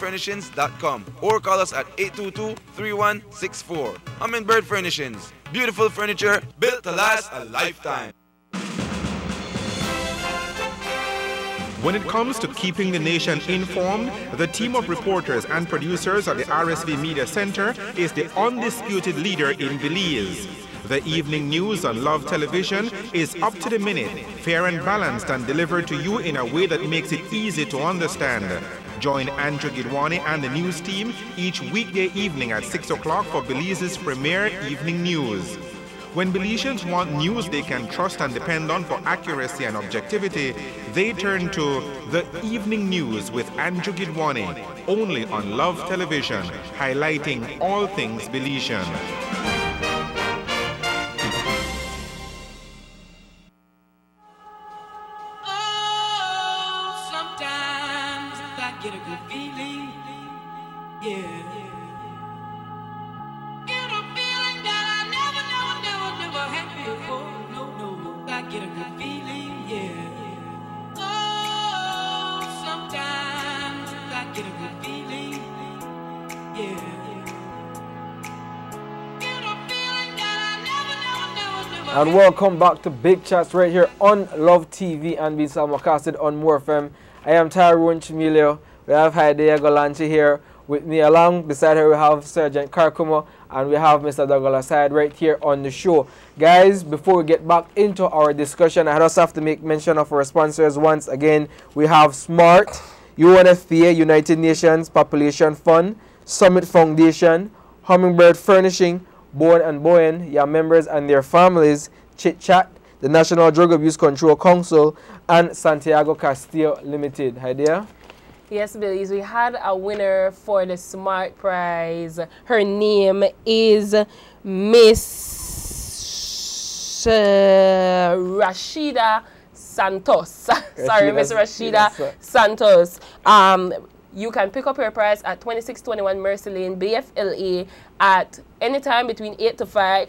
hummingbirdfurnishings.com or call us at 822-3164. Hummingbird Furnishings. Beautiful furniture built to last a lifetime. When it comes to keeping the nation informed, the team of reporters and producers at the RSV Media Center is the undisputed leader in Belize. The evening news on Love Television is up to the minute, fair and balanced, and delivered to you in a way that makes it easy to understand. Join Andrew Gidwani and the news team each weekday evening at 6 o'clock for Belize's premier evening news. When Belizeans want news they can trust and depend on for accuracy and objectivity, they turn to The Evening News with Andrew Gidwani, only on Love Television, highlighting all things Belizean. Oh, sometimes I get a good feeling, yeah. Get a good feeling, yeah. Oh, sometimes I get a good feeling, yeah. Get a feeling that I never. And welcome back to Big Chats right here on Love TV and being simulcasted on More FM. I am Tyrone Chimilio. We have Heidea Golanchi here with me. Along beside her we have Sergeant Karkumo and we have Mr. Douglas Hyde right here on the show. Guys, before we get back into our discussion, I just have to make mention of our sponsors once again. We have SMART, UNFPA, United Nations Population Fund, Summit Foundation, Hummingbird Furnishing, Bowen and Bowen, your members and their families, Chit Chat, the National Drug Abuse Control Council, and Santiago Castillo Limited. Hi there. Yes, Belize, we had a winner for the SMART Prize. Her name is Miss Rashida Santos. Sorry, Miss Rashida Santos. You can pick up your prize at 2621 Mercy Lane, BFLA, at any time between 8 to 12,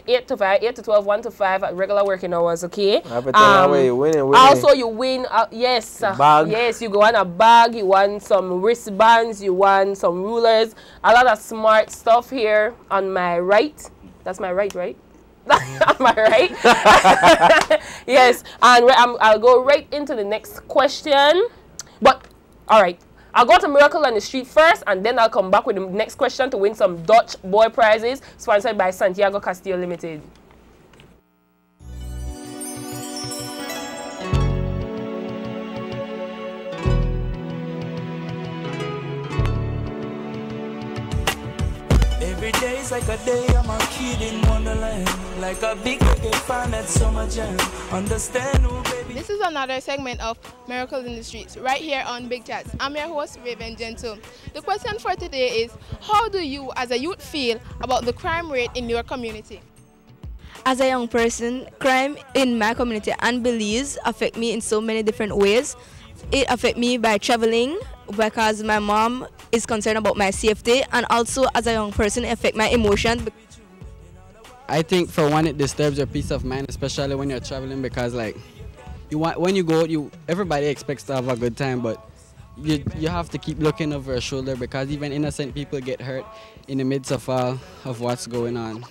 1 to 5 at regular working hours, okay? Also, you win, yes, yes, you go on a bag, you want some wristbands, you want some rulers, a lot of smart stuff here on my right. That's my right, right? Am I right? Yes, and I'll go right into the next question. But, all right. I'll go to Miracle on the Street first, and then I'll come back with the next question to win some Dutch Boy prizes sponsored by Santiago Castillo Limited. Every day is like a day, I'm a kid in Wonderland. Like a big reggae fan at Summer Jam. Understand who, baby. This is another segment of Miracles in the Streets, right here on Big Chats. I'm your host, Raven Gentle. The question for today is, how do you as a youth feel about the crime rate in your community? As a young person, crime in my community and Belize affect me in so many different ways. It affects me by traveling because my mom is concerned about my safety, and also as a young person, it affects my emotions. I think for one, it disturbs your peace of mind, especially when you're traveling, because like when you go, everybody expects to have a good time, but you have to keep looking over your shoulder because even innocent people get hurt in the midst of all of what's going on.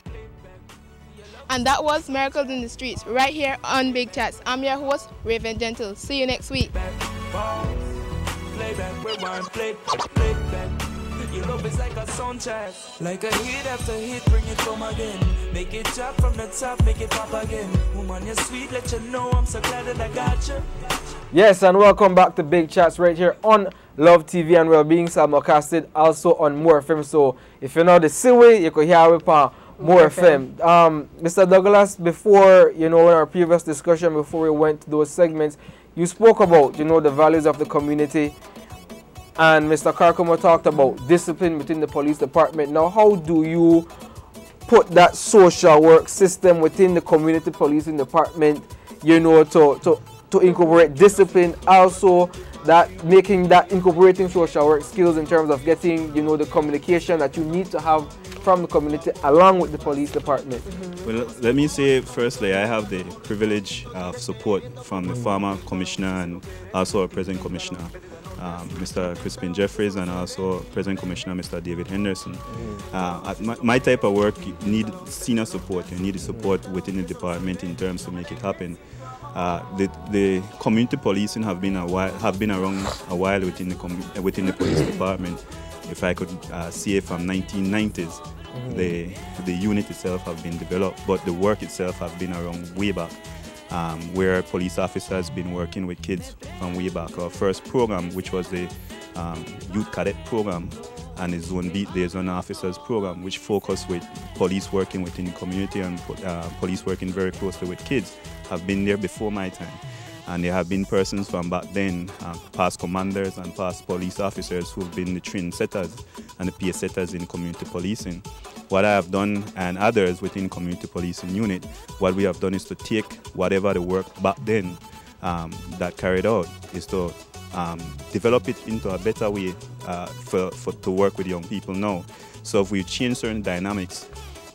And that was Miracles in the Streets, right here on Big Chats. I'm your host, Raven Gentle. See you next week. Your love is like a soundtrack, like a hit after hit, bring it home again. Make it drop from the top, make it pop again. Woman, you're sweet, let you know I'm so glad that I got you. Yes, and welcome back to Big Chats right here on Love TV and we're being simulcasted also on More FM. So if you know the Siwi, you could hear it on More FM. Mr. Douglas, before, in our previous discussion, before we went to those segments, you spoke about, the values of the community. And Mr. Karkumo talked about discipline within the police department. Now, how do you put that social work system within the community policing department, to incorporate discipline, also incorporating social work skills in terms of getting, the communication that you need to have from the community along with the police department? Well, let me say firstly, I have the privilege of support from the former commissioner and also our present commissioner. Mr. Crispin Jeffries and also President Commissioner Mr. David Henderson. My type of work need senior support. You need the support within the department in terms to make it happen. The community policing have been around a while within the police department. If I could say from 1990s, the unit itself have been developed, but the work itself have been around way back. Where police officers been working with kids from way back. Our first program, which was the youth cadet program, and the zone beat liaison officers program, which focused with police working within the community and police working very closely with kids, have been there before my time. And there have been persons from back then, past commanders and past police officers who've been the trend setters and the peer setters in community policing. What I have done, and others within community policing unit, what we have done is to take whatever the work back then that carried out, is to develop it into a better way to work with young people now. So if we change certain dynamics,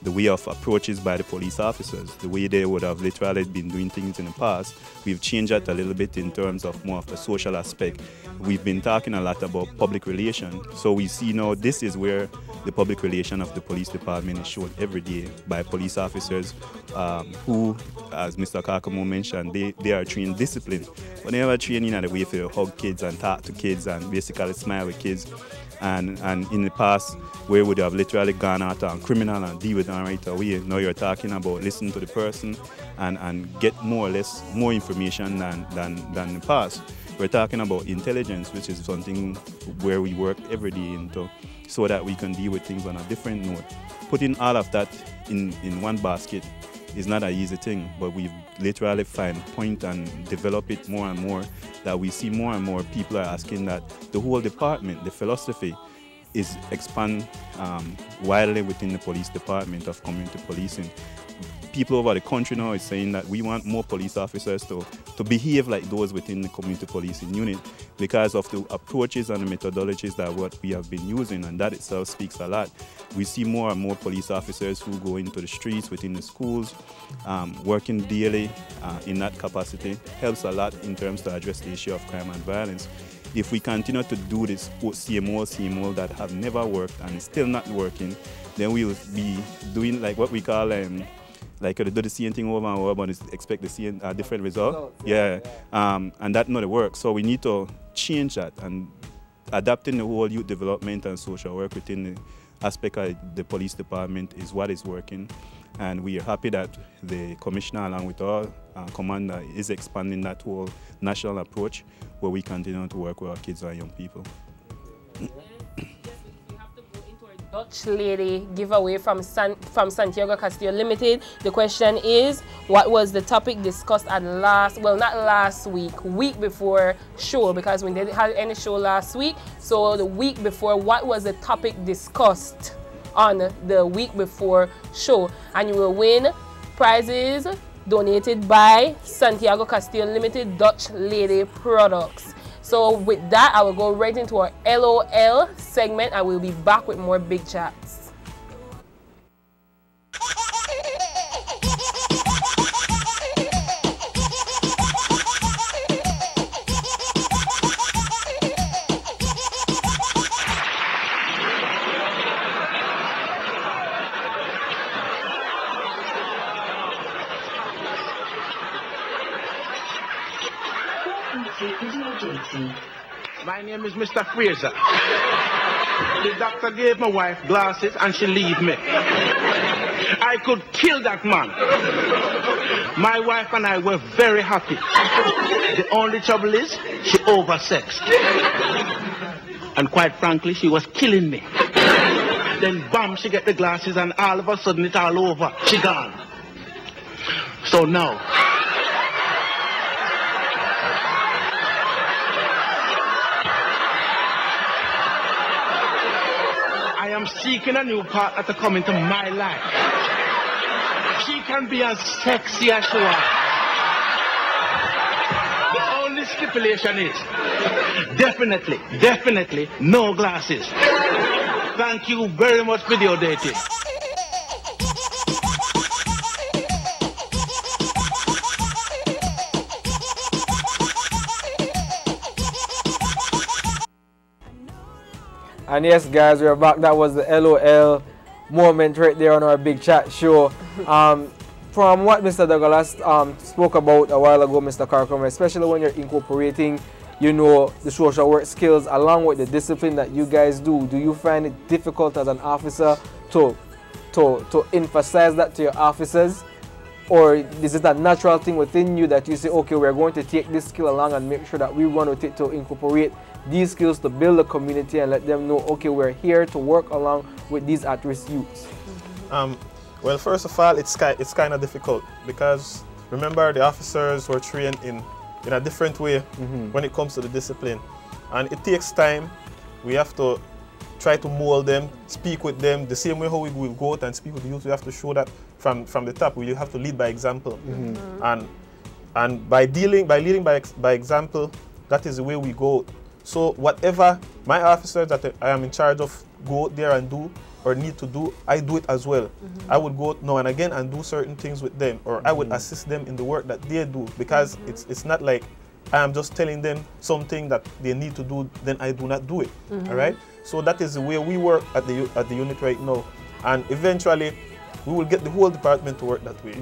the way of approaches by the police officers, the way they would have literally been doing things in the past, we've changed that a little bit in terms of more of the social aspect. We've been talking a lot about public relations, so we see now this is where the public relation of the police department is shown every day by police officers who, as Mr. Kakamo mentioned, they are trained discipline. But they are training in a way for hug kids and talk to kids and basically smile with kids. And in the past, where would you have literally gone out on criminal and deal with them right away, now you're talking about listen to the person and get more or less more information than the past. We're talking about intelligence, which is something where we work every day into, so that we can deal with things on a different note. Putting all of that in one basket is not an easy thing, but we've literally find point and develop it more and more, that we see more and more people are asking that the whole department, the philosophy is expand widely within the police department of community policing. People over the country now is saying that we want more police officers to behave like those within the community policing unit because of the approaches and the methodologies that what we have been using, and that itself speaks a lot. We see more and more police officers who go into the streets within the schools, working daily in that capacity, helps a lot in terms to address the issue of crime and violence. If we continue to do this CMO that have never worked and is still not working, then we will be doing like what we call like do the same thing over and over, but expect to see a different result. And that not work. So we need to change that, and adapting the whole youth development and social work within the aspect of the police department is what is working. And we are happy that the commissioner, along with our commander, is expanding that whole national approach where we continue to work with our kids and young people. Dutch lady giveaway from Santiago Castillo Limited. The question is, what was the topic discussed at week before show, because we didn't have any show last week. So the week before, what was the topic discussed on the week before show? And you will win prizes donated by Santiago Castillo Limited Dutch Lady Products. So with that, I will go right into our LOL segment, and we'll be back with more Big Chats. My name is Mr. Fraser. The doctor gave my wife glasses and she leave me. I could kill that man. My wife and I were very happy. The only trouble is she oversexed. And quite frankly, she was killing me. Then bam, she get the glasses and all of a sudden it's all over. She gone. So now, I am seeking a new partner to come into my life. She can be as sexy as she wants. The only stipulation is definitely no glasses. Thank you very much for video dating. And yes, guys, we're back. That was the LOL moment right there on our Big Chat show. From what Mr. Douglas spoke about a while ago, Mr. Carcom, especially when you're incorporating, you know, the social work skills along with the discipline that you guys do you find it difficult as an officer to emphasize that to your officers? Or is it a natural thing within you that you say, okay, we're going to take this skill along and make sure that we want to incorporate these skills to build a community and let them know, okay, we're here to work along with these at-risk youths? Well, first of all, it's kind of difficult because remember the officers were trained in a different way when it comes to the discipline, and it takes time. We have to try to mold them, speak with them the same way how we will go out and speak with the youth. We have to show that from the top. We have to lead by example, and by leading by example, that is the way we go. So whatever my officers that I am in charge of go out there and do or need to do, I do it as well. I would go now and again and do certain things with them, or I would assist them in the work that they do, because it's not like I am just telling them something that they need to do, then I do not do it. All right. So that is the way we work at the unit right now, and eventually we will get the whole department to work that way.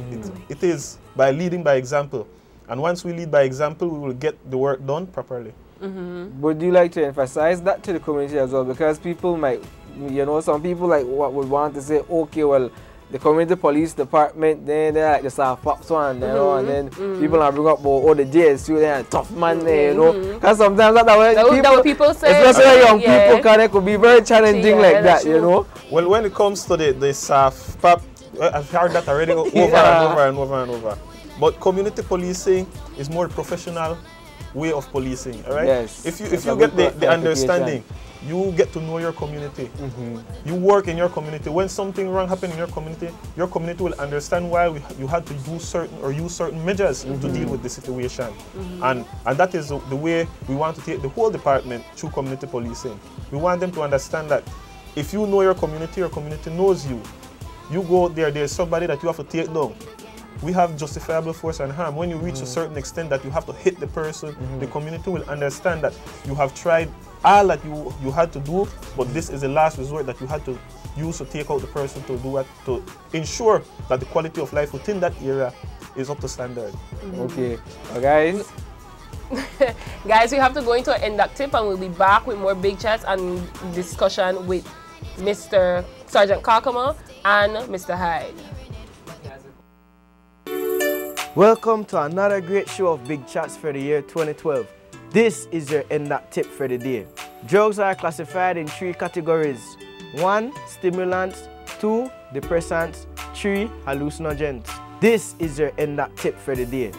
It is by leading by example, and once we lead by example, we will get the work done properly. Would you like to emphasize that to the community as well? Because people might, you know, some people like what would want to say, okay, well, the community police department, then they're like the soft pops one, you know, and then people are bring up, oh, the JSU, they're a tough man there, you know. Because sometimes that's what people say, especially young people, because it could be very challenging like that, you know. Well, when it comes to the soft pop, I've heard that already over and over. But community policing is more professional way of policing, all right? Yes. If you get the understanding, you get to know your community. You work in your community. When something wrong happens in your community will understand why you had to do certain or use certain measures to deal with the situation. And that is the way we want to take the whole department through community policing. We want them to understand that if you know your community knows you. You go out there, there's somebody that you have to take down. We have justifiable force and harm. When you reach a certain extent that you have to hit the person, the community will understand that you have tried all that you had to do, but this is the last resort that you had to use to take out the person to ensure that the quality of life within that area is up to standard. Okay, guys. Guys, we have to go into an inductive and we'll be back with more big chats and discussion with Mr. Sergeant Kakama and Mr. Hyde. Welcome to another great show of Big Chats for the year 2012. This is your end-up tip for the day. Drugs are classified in 3 categories. 1, stimulants. 2, depressants. 3, hallucinogens. This is your end-up tip for the day.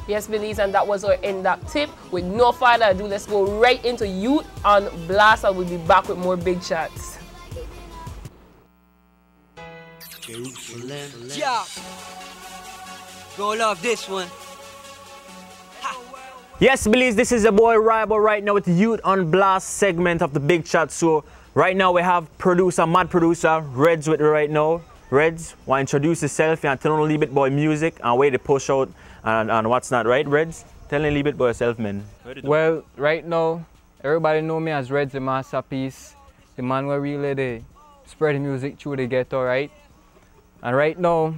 Yes, Belize, and that was our end-up tip. With no further ado, let's go right into Youth on Blast, and we'll be back with more Big Chats. Jerusalem. Yeah. Go love this one. Ha. Yes, Belize, this is your boy Rival right now with the Youth on Blast segment of the Big Chat. So right now we have mad producer, Reds with me right now. Reds, want to introduce yourself and tell us a little bit about music and where to push out and what's not, right, Reds? Tell me a little bit about yourself, man. Well, right now, everybody know me as Reds the Masterpiece, the man where really spread the music through the ghetto, right? And right now,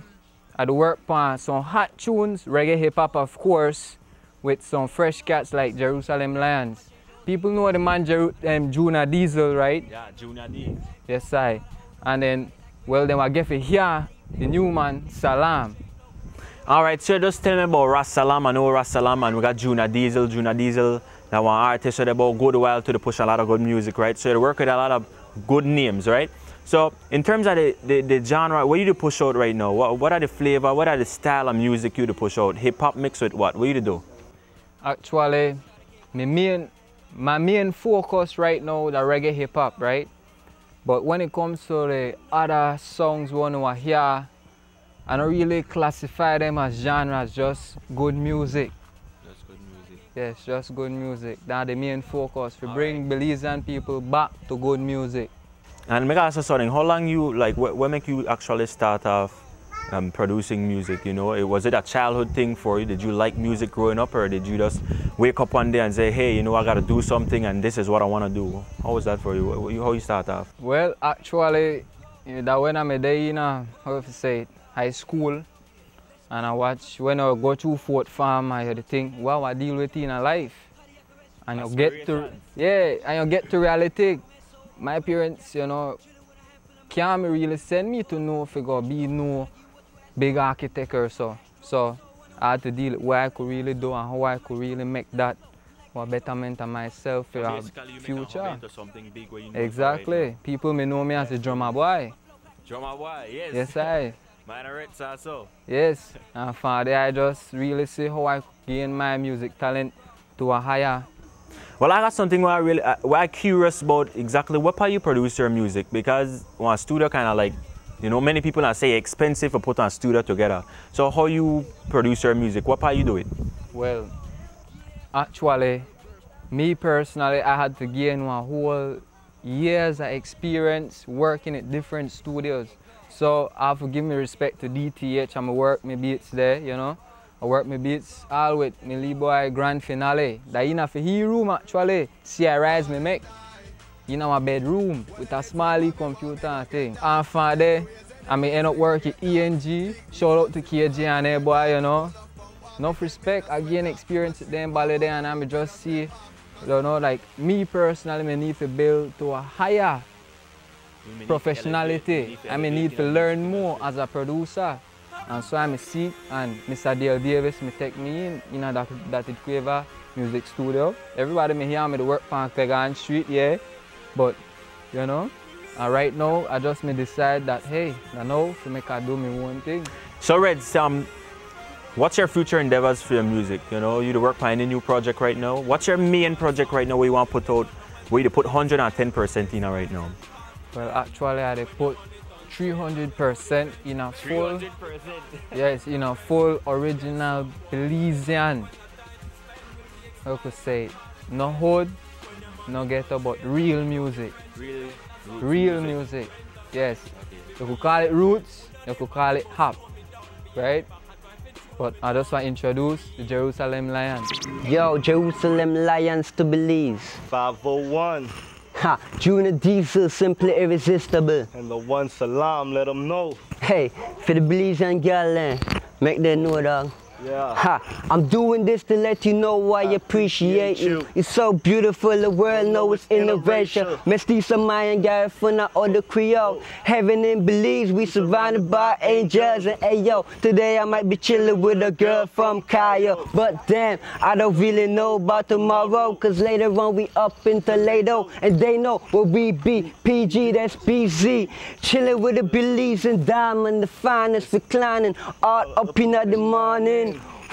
I do work on some hot tunes, reggae hip-hop of course, with some fresh cats like Jerusalem Lions. People know the man Junior Diesel, right? Yeah, Junior Diesel. Yes, I. And then, well, then I get here, the new man, Salam. All right, so just tell me about Ras Salam. I know Ras Salam, and we got Junior Diesel. Junior Diesel, that one artist, so they both go the while to push a lot of good music, right? So they work with a lot of good names, right? So in terms of the genre, what you do push out right now? What are the flavor, what are the style of music you do push out? Hip-hop mixed with what? What you do? Actually, my main focus right now is the reggae hip-hop, right? But when it comes to the other songs we want to hear, I don't really classify them as genres, just good music. Just good music? Yes, just good music. That's the main focus, to bring Belizean people back to good music. And make ask you something, how long you, like, what make you actually start off producing music, you know? Was it a childhood thing for you? Did you like music growing up, or did you just wake up one day and say, hey, you know, I gotta do something and this is what I wanna do? How was that for you? How you start off? Well, actually, that when I'm there in how to say it, high school, and I watch, when I go to Fort Farm, I had to think, wow, I deal with it in a life. And you get to, and you get to reality. My parents, you know, can't really send me to know if I go be no big architect or so. So I had to deal with what I could really do and how I could really make that a betterment of myself for the future. Big where you know Exactly. Right, people may know me as a drummer boy. Drummer boy, yes. Yes, I. Mine are also. Yes. And from there, I just really see how I gain my music talent to a higher. Well, I got something where I'm curious about exactly what part you produce your music, because one studio kind of like, you know, many people say expensive to put on studio together. So how you produce your music? What part you do it? Well, actually, me personally, I had to gain one whole years of experience working at different studios. So I have to give me respect to DTH and I work my beats there, you know. I work my beats all with my Lee Boy Grand Finale. That in a room actually, see I rise me make. In our bedroom with a small computer and thing. And from there, I may end up working ENG. Shout out to KG and there boy, you know. Enough respect, I gain experience with them ballet there, and I may just see, you know, like me personally, I need to build to a higher professionality. I may need to learn more as a producer. And so I see, and Mr. Dale Davis may take me in that it Quaver music studio. Everybody may hear me to work on Kegan Street, yeah. But, you know, and right now, I just may decide that, hey, I know to make I do my own thing. So, Reds, what's your future endeavors for your music? You know, you work on any new project right now. What's your main project right now where you want to put out, where you put 110% in right now? Well, actually, I put 300% in a full, 300%. Yes, in a full original Belizean. How could say it? No hood, no ghetto, but real music. Real music. Yes. Okay. You could call it roots, you could call it hop, right? But I just want to introduce the Jerusalem Lions. Yo, Jerusalem Lions to Belize. 501. Ha, Junior Diesel, simply irresistible. And the one salam, let them know. Hey, for the Belizean girl, make them know, dog. Yeah. Ha, I'm doing this to let you know I appreciate you. You're so beautiful, the world knows it's innovation. Mestiza Mayan guy from the other Creole. Heaven in Belize, we surrounded by angels. And hey yo, today I might be chilling with a girl from Cayo. But damn, I don't really know about tomorrow, cause later on we up in Toledo. And they know where we be, PG, that's BZ. Chilling with the Belizean diamond, the finest reclining. Art up in the morning.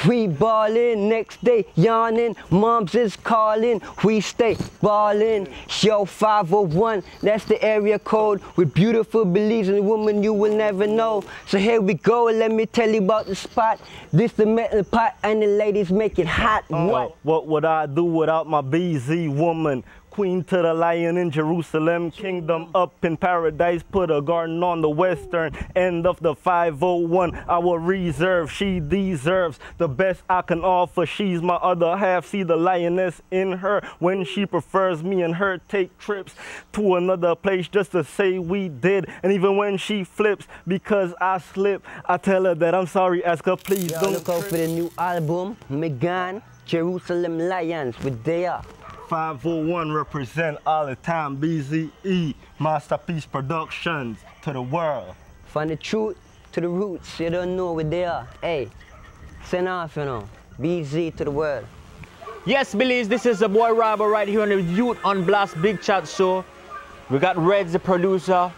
We ballin', next day yawning, moms is calling, we stay ballin'. Yo, 501, that's the area code, with beautiful Belizean woman you will never know. So here we go, let me tell you about the spot. This the metal pot and the ladies make it hot. What would I do without my BZ woman? Queen to the lion in Jerusalem, kingdom up in paradise, put a garden on the western end of the 501. Our reserve, she deserves the best I can offer. She's my other half, see the lioness in her. When she prefers me and her take trips to another place just to say we did. And even when she flips because I slip, I tell her that I'm sorry, ask her please don't look out for the new album, Megan, Jerusalem Lions, with there. 501 represent all the time, BZE, Masterpiece Productions, to the world. From the truth to the roots, you don't know where they are. Hey, send off, you know, BZ to the world. Yes, Belize, this is the boy Robert right here on the Youth on Blast Big Chat show. We got Reds, the producer.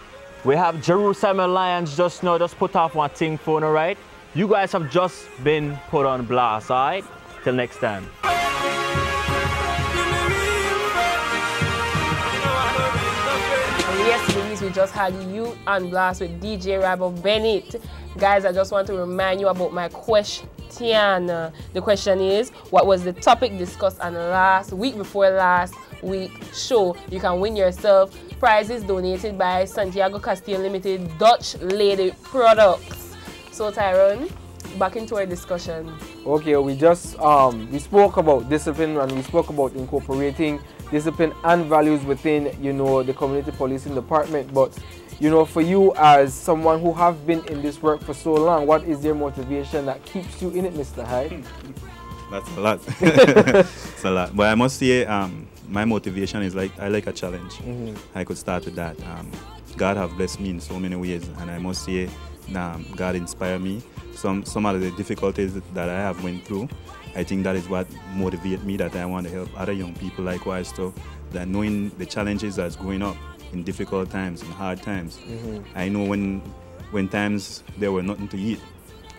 We have Jerusalem Lions just now, just put off one thing for now, right? You guys have just been put on blast, all right? Till next time. Yes, Belize, we just had Youth on Blast with DJ Rabble Bennett. Guys, I just want to remind you about my question. The question is, what was the topic discussed on the last week before last week show? You can win yourself prizes donated by Santiago Castillo Limited Dutch Lady Products. So Tyrone, back into our discussion. Okay, we just we spoke about discipline and we spoke about incorporating discipline and values within, you know, the community policing department. But, you know, for you as someone who have been in this work for so long, what is your motivation that keeps you in it, Mr. Hyde? That's a lot. It's a lot. But I must say, my motivation is I like a challenge. I could start with that. God have blessed me in so many ways, and I must say, God inspired me. Some of the difficulties that I have went through, I think that is what motivates me, that I want to help other young people likewise too, that knowing the challenges that's going up in difficult times, in hard times. I know when times there were nothing to eat,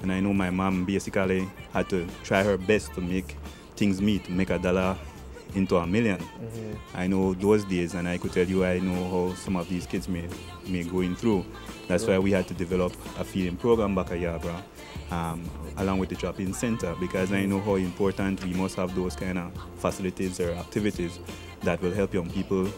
and I know my mom basically had to try her best to make things meet, to make $1 into $1 million. I know those days, and I could tell you, I know how some of these kids may going through. That's why we had to develop a feeding program back at Yabra, along with the drop-in center, because I know how important we must have those kind of facilities or activities that will help young people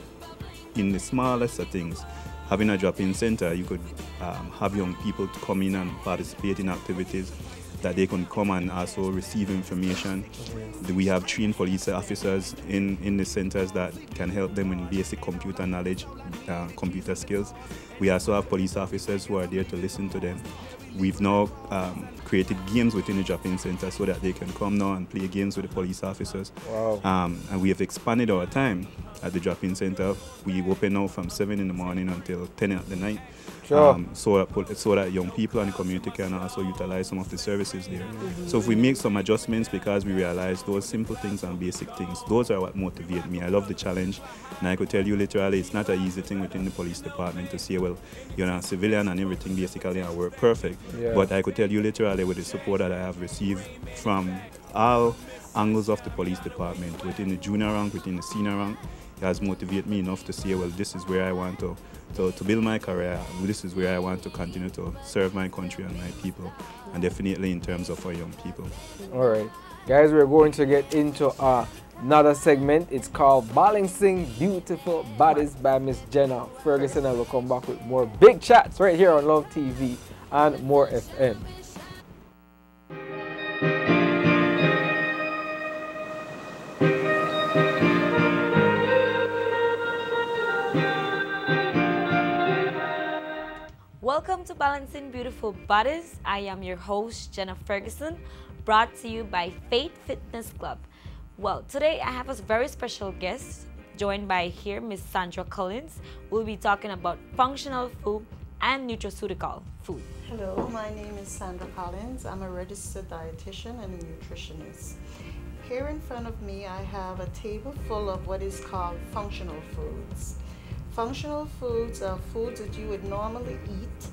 in the smallest of things. Having a drop-in center, you could have young people to come in and participate in activities that they can come and also receive information. We have trained police officers in the centers that can help them in basic computer knowledge, computer skills. We also have police officers who are there to listen to them. We've now created games within the drop-in center so that they can come now and play games with the police officers. Wow. And we have expanded our time at the drop-in center. We open now from 7 in the morning until 10 at the night. Sure. So that young people and the community can also utilize some of the services there. So if we make some adjustments, because we realize those simple things and basic things, those are what motivate me. I love the challenge, and I could tell you literally it's not an easy thing within the police department to say, well, you're a civilian and everything basically I work perfect. Yeah. But I could tell you literally with the support that I have received from all angles of the police department, within the junior rank, within the senior rank, it has motivated me enough to say, well, this is where I want to build my career. This is where I want to continue to serve my country and my people, and definitely in terms of our young people. All right, guys, we're going to get into another segment. It's called Balancing Beautiful Bodies by Miss Jenna Ferguson, and we'll come back with more Big Chats right here on Love TV and More FM. Welcome to Balancing Beautiful Bodies. I am your host, Jenna Ferguson, brought to you by Faith Fitness Club. Well, today I have a very special guest, joined by here Miss Sandra Collins. We'll be talking about functional food and nutraceutical food. Hello, my name is Sandra Collins. I'm a registered dietitian and a nutritionist. Here in front of me, I have a table full of what is called functional foods. Functional foods are foods that you would normally eat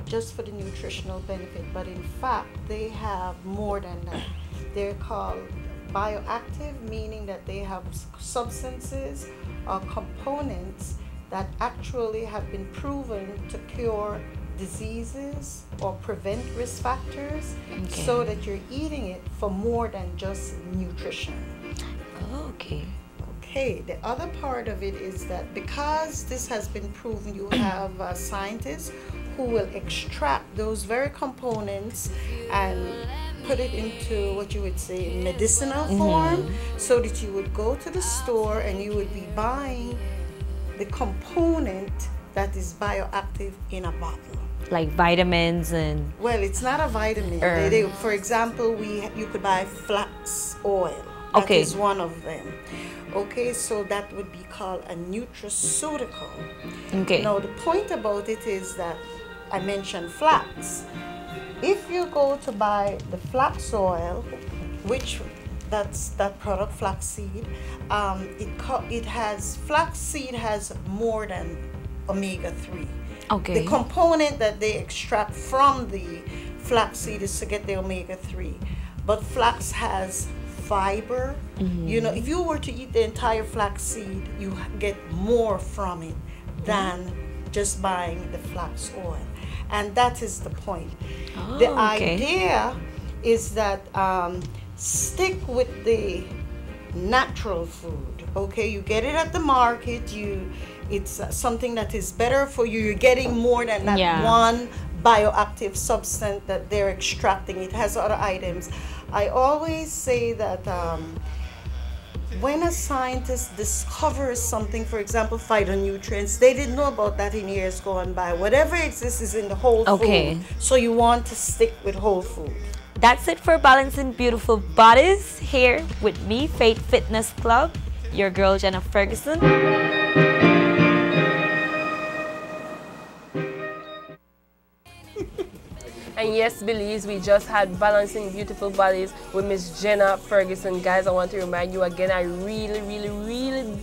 just for the nutritional benefit, but in fact, they have more than that. They're called bioactive, meaning that they have substances or components that actually have been proven to cure diseases or prevent risk factors, so that you're eating it for more than just nutrition. Okay. Okay, the other part of it is that because this has been proven, you have scientists who will extract those very components and put it into what you would say medicinal form, so that you would go to the store and you would be buying the component that is bioactive in a bottle. Like vitamins and... Well, it's not a vitamin. For example, you could buy flax oil. That is one of them. Okay, so that would be called a nutraceutical. Okay. Now, the point about it is that I mentioned flax. If you go to buy the flax oil, which that's that product, flaxseed, flaxseed has more than omega-3. Okay. The component that they extract from the flaxseed is to get the omega-3, but flax has fiber. You know, if you were to eat the entire flaxseed, you get more from it than just buying the flax oil, and that is the point. The idea is that stick with the natural food. Okay, you get it at the market. It's something that is better for you. You're getting more than that one bioactive substance that they're extracting. It has other items. I always say that when a scientist discovers something, for example, phytonutrients, they didn't know about that in years gone by. Whatever exists is in the whole food. So you want to stick with whole food. That's it for Balancing Beautiful Bodies here with me, Faith Fitness Club, your girl Jenna Ferguson. And yes, Belize, we just had Balancing Beautiful Bodies with Miss Jenna Ferguson. Guys, I want to remind you again, I really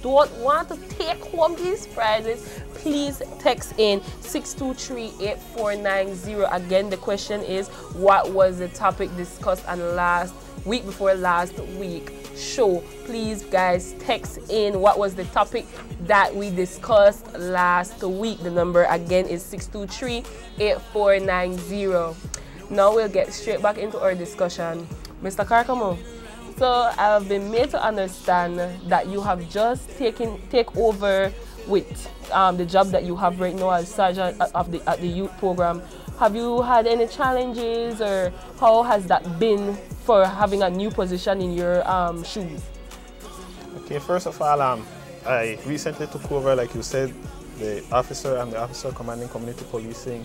don't want to take home these prizes. Please text in 623-8490. Again, the question is, what was the topic discussed on last week before last week show? Please, guys, text in what was the topic that we discussed last week. The number again is 623-8490. Now we'll get straight back into our discussion. Mr. Karkamo, so I've been made to understand that you have just take over with the job that you have right now as sergeant at the youth program. Have you had any challenges, or how has that been for having a new position in your shoes? Okay, first of all, I recently took over, like you said, the officer commanding community policing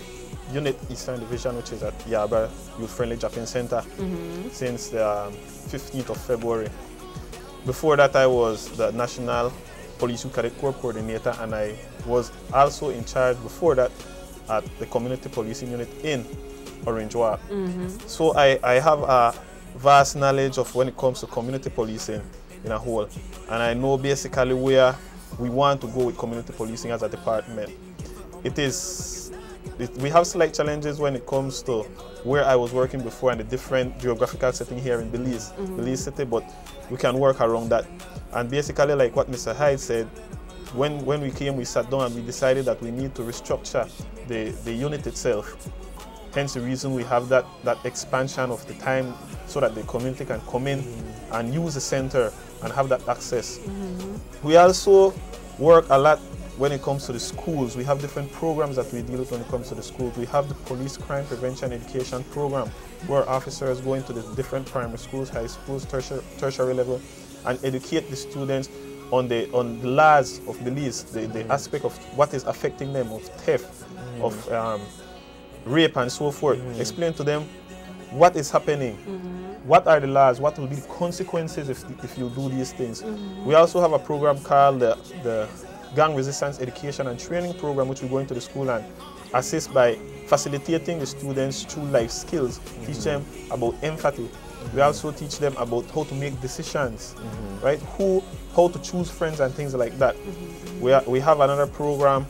unit Eastern Division, which is at Yaba Youth Friendly Shopping Center since the 15th of February. Before that, I was the National Police Youth Cadet Corps coordinator, and I was also in charge before that at the community policing unit in Orange Walk. So I have a vast knowledge of when it comes to community policing in a whole, and I know basically where we want to go with community policing as a department. We have slight challenges when it comes to where I was working before and the different geographical setting here in Belize, Belize City, but we can work around that. And basically, like what Mr. Hyde said, when we came, we sat down and we decided that we need to restructure the unit itself. Hence the reason we have that expansion of the time so that the community can come in and use the center and have that access. We also work a lot when it comes to the schools. We have different programs that we deal with when it comes to the schools. We have the Police Crime Prevention Education Program, where officers go into the different primary schools, high schools, tertiary level, and educate the students on the laws of Belize, the aspect of what is affecting them, of theft, of rape and so forth. Explain to them what is happening, what are the laws, what will be the consequences if you do these things. We also have a program called the Gang Resistance Education and Training Program, which we go into the school and assist by facilitating the students through life skills, teach them about empathy. We also teach them about how to make decisions, right? How to choose friends and things like that. We have another program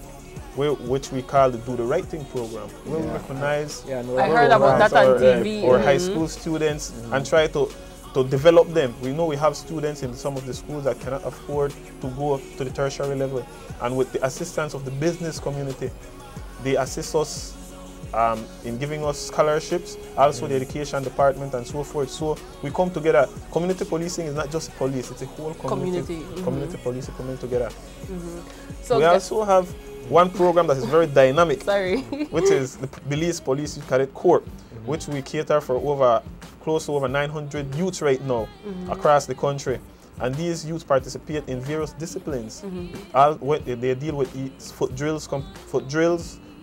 which we call the Do the Right Thing program, where we recognize I heard about that on TV. Or high school students and try to develop them. We know we have students in some of the schools that cannot afford to go to the tertiary level, and with the assistance of the business community, they assist us in giving us scholarships, also the education department and so forth. So we come together. Community policing is not just police, it's a whole community policing coming together. So we also have one program that is very dynamic, which is the Belize Police Youth Cadet Corps, which we cater for close to over 900 youths right now across the country. And these youths participate in various disciplines. They deal with foot drills,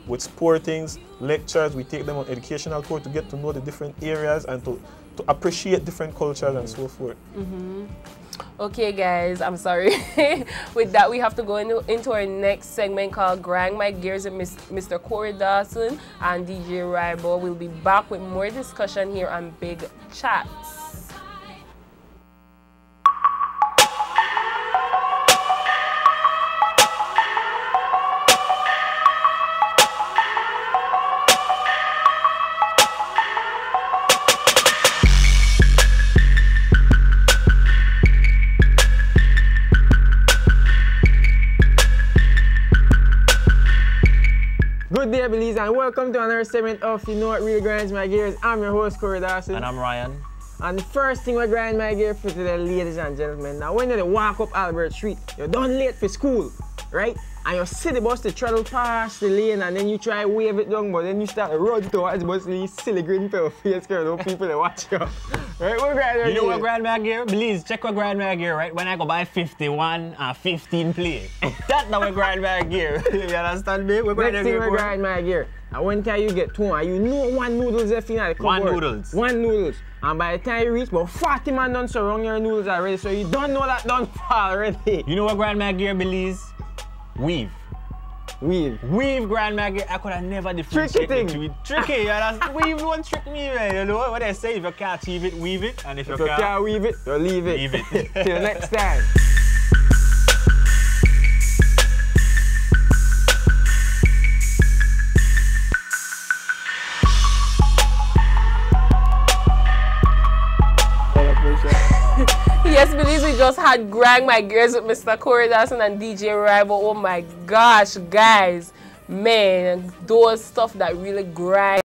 with sportings, lectures. We take them on educational tour to get to know the different areas and to appreciate different cultures and so forth. Okay, guys, I'm sorry. With that, we have to go into our next segment called Grind My Gears with Mr. Corey Dawson and DJ Ribo. We'll be back with more discussion here on Big Chatz. Good day, Belize, and welcome to another segment of You Know What Really Grinds My Gears. I'm your host, Corey Dawson. And I'm Ryan. And the first thing we grind my gear for today, ladies and gentlemen. Now, when you walk up Albert Street, you're done late for school, right? And you see the bus to travel past the lane and then you try wave it down, but then you start to run towards the bus, you silly grin for your face because no people that watch you. Right? What grind you know what grind my gear? Belize, check what grind my gear, right? When I go buy 51 and 15 play. That's not what grind my gear. You understand me? What grind my gear? Grind my gear. And when time you get two, and you know one noodles left in the cupboard. One noodles. And by the time you reach, about 40 man done surround your noodles already, so you don't know that done fall already. You know what grind my gear, Belize? Weave. Weave grind my gear. I could have never differentiated between tricky. Yeah, weave won't trick me, man. You know what they say? If you can't achieve it, weave it. And if you can't weave it, you leave it. Leave it. Till next time. Yes, Belize, we just had Grind My Gears with Mr. Corey Dawson and DJ Rival. Oh my gosh, guys. Man, those stuff that really grind.